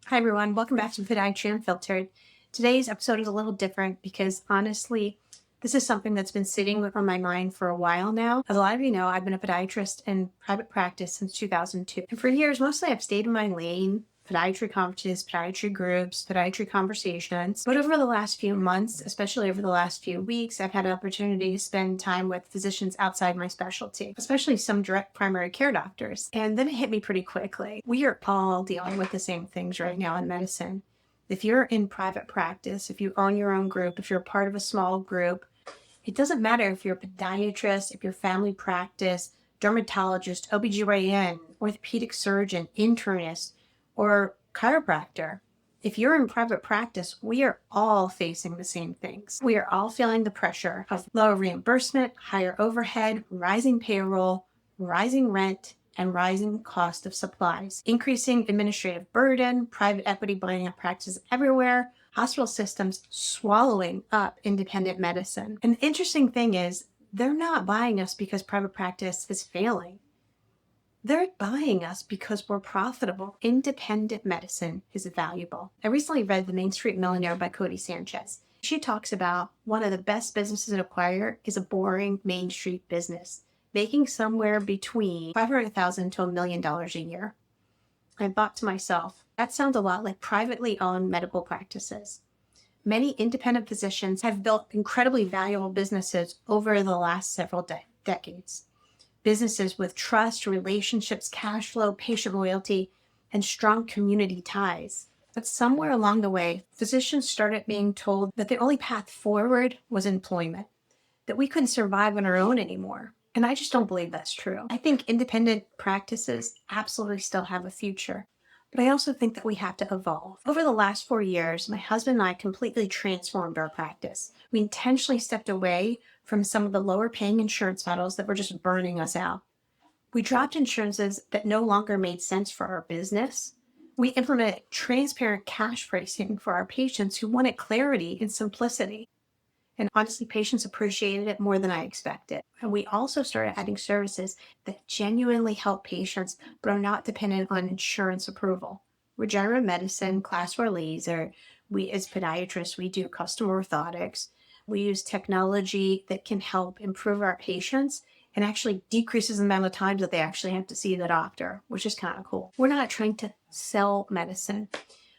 Hi, everyone. Welcome back to Podiatry Unfiltered. Today's episode is a little different because honestly, this is something that's been sitting on my mind for a while now. As a lot of you know, I've been a podiatrist in private practice since 2002. And for years, mostly I've stayed in my lane, podiatry conferences, podiatry groups, podiatry conversations. But over the last few months, especially over the last few weeks, I've had an opportunity to spend time with physicians outside my specialty, especially some direct primary care doctors. And then it hit me pretty quickly. We are all dealing with the same things right now in medicine. If you're in private practice, if you own your own group, if you're part of a small group, it doesn't matter if you're a podiatrist, if you're family practice, dermatologist, OBGYN, orthopedic surgeon, internist, or chiropractor. If you're in private practice, we are all facing the same things. We are all feeling the pressure of lower reimbursement, higher overhead, rising payroll, rising rent, and rising cost of supplies, increasing administrative burden, private equity buying up practices everywhere, hospital systems swallowing up independent medicine. And the interesting thing is, they're not buying us because private practice is failing. They're buying us because we're profitable. Independent medicine is valuable. I recently read The Main Street Millionaire by Cody Sanchez. She talks about one of the best businesses to acquire is a boring Main Street business, making somewhere between $500,000 to $1 million a year. I thought to myself, that sounds a lot like privately owned medical practices. Many independent physicians have built incredibly valuable businesses over the last several decades. Businesses with trust, relationships, cash flow, patient loyalty, and strong community ties. But somewhere along the way, physicians started being told that the only path forward was employment, that we couldn't survive on our own anymore. And I just don't believe that's true. I think independent practices absolutely still have a future. But I also think that we have to evolve. Over the last 4 years, my husband and I completely transformed our practice. We intentionally stepped away from some of the lower paying insurance models that were just burning us out. We dropped insurances that no longer made sense for our business. We implemented transparent cash pricing for our patients who wanted clarity and simplicity. And honestly, patients appreciated it more than I expected. And we also started adding services that genuinely help patients but are not dependent on insurance approval. Regenerative medicine, class 4 laser, we as podiatrists, we do custom orthotics. We use technology that can help improve our patients and actually decreases the amount of times that they actually have to see the doctor, which is kind of cool. We're not trying to sell medicine,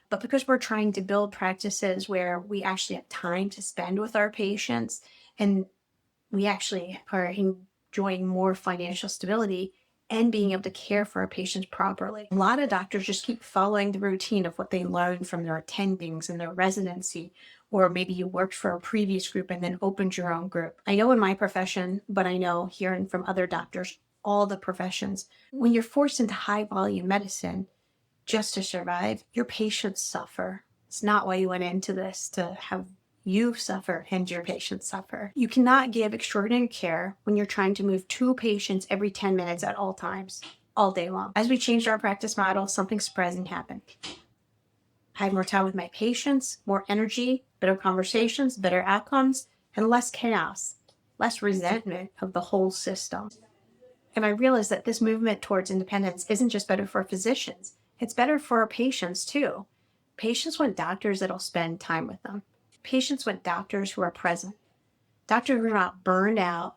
but because we're trying to build practices where we actually have time to spend with our patients and we actually are enjoying more financial stability and being able to care for our patients properly. A lot of doctors just keep following the routine of what they learned from their attendings and their residency, or maybe you worked for a previous group and then opened your own group. I know in my profession, but I know hearing from other doctors, all the professions, when you're forced into high volume medicine, just to survive, your patients suffer. It's not why you went into this, to have you suffer and your patients suffer. You cannot give extraordinary care when you're trying to move 2 patients every 10 minutes at all times, all day long. As we changed our practice model, something surprising happened. I had more time with my patients, more energy, better conversations, better outcomes, and less chaos, less resentment of the whole system. And I realized that this movement towards independence isn't just better for physicians, it's better for our patients too. Patients want doctors that'll spend time with them. Patients want doctors who are present. Doctors who are not burned out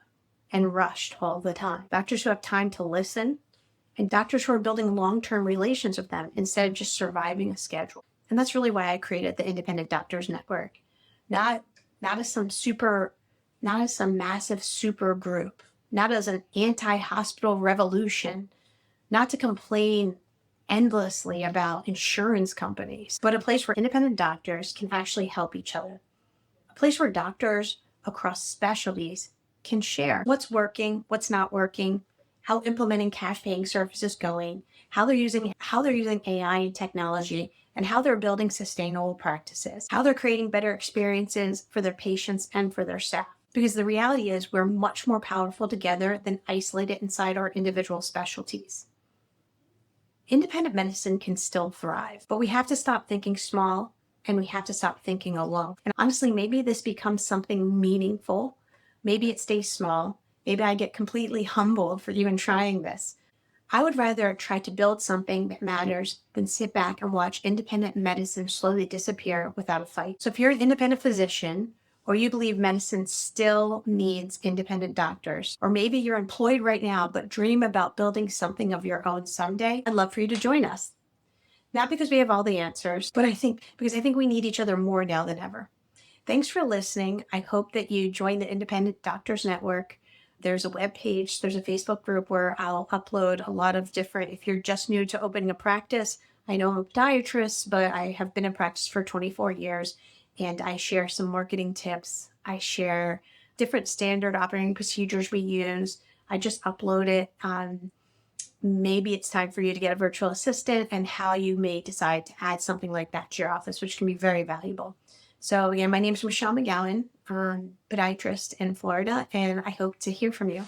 and rushed all the time. Doctors who have time to listen, and doctors who are building long-term relations with them instead of just surviving a schedule. And that's really why I created the Independent Doctors Network. Not as some massive super group, not as an anti-hospital revolution, not to complain endlessly about insurance companies, but a place where independent doctors can actually help each other. A place where doctors across specialties can share what's working, what's not working, how implementing cash paying services is going, how they're using AI and technology, and how they're building sustainable practices, how they're creating better experiences for their patients and for their staff. Because the reality is we're much more powerful together than isolated inside our individual specialties. Independent medicine can still thrive, but we have to stop thinking small and we have to stop thinking alone. And honestly, maybe this becomes something meaningful. Maybe it stays small. Maybe I get completely humbled for even trying this. I would rather try to build something that matters than sit back and watch independent medicine slowly disappear without a fight. So if you're an independent physician, or you believe medicine still needs independent doctors, or maybe you're employed right now but dream about building something of your own someday, I'd love for you to join us. Not because we have all the answers, but because I think we need each other more now than ever. Thanks for listening. I hope that you join the Independent Doctors Network. There's a web page, there's a Facebook group where I'll upload a lot of different, if you're just new to opening a practice, I know I'm a podiatrist, but I have been in practice for 24 years and I share some marketing tips. I share different standard operating procedures we use. I just upload it. Maybe it's time for you to get a virtual assistant and how you may decide to add something like that to your office, which can be very valuable. So again, my name is Michelle McGowan, podiatrist in Florida, and I hope to hear from you.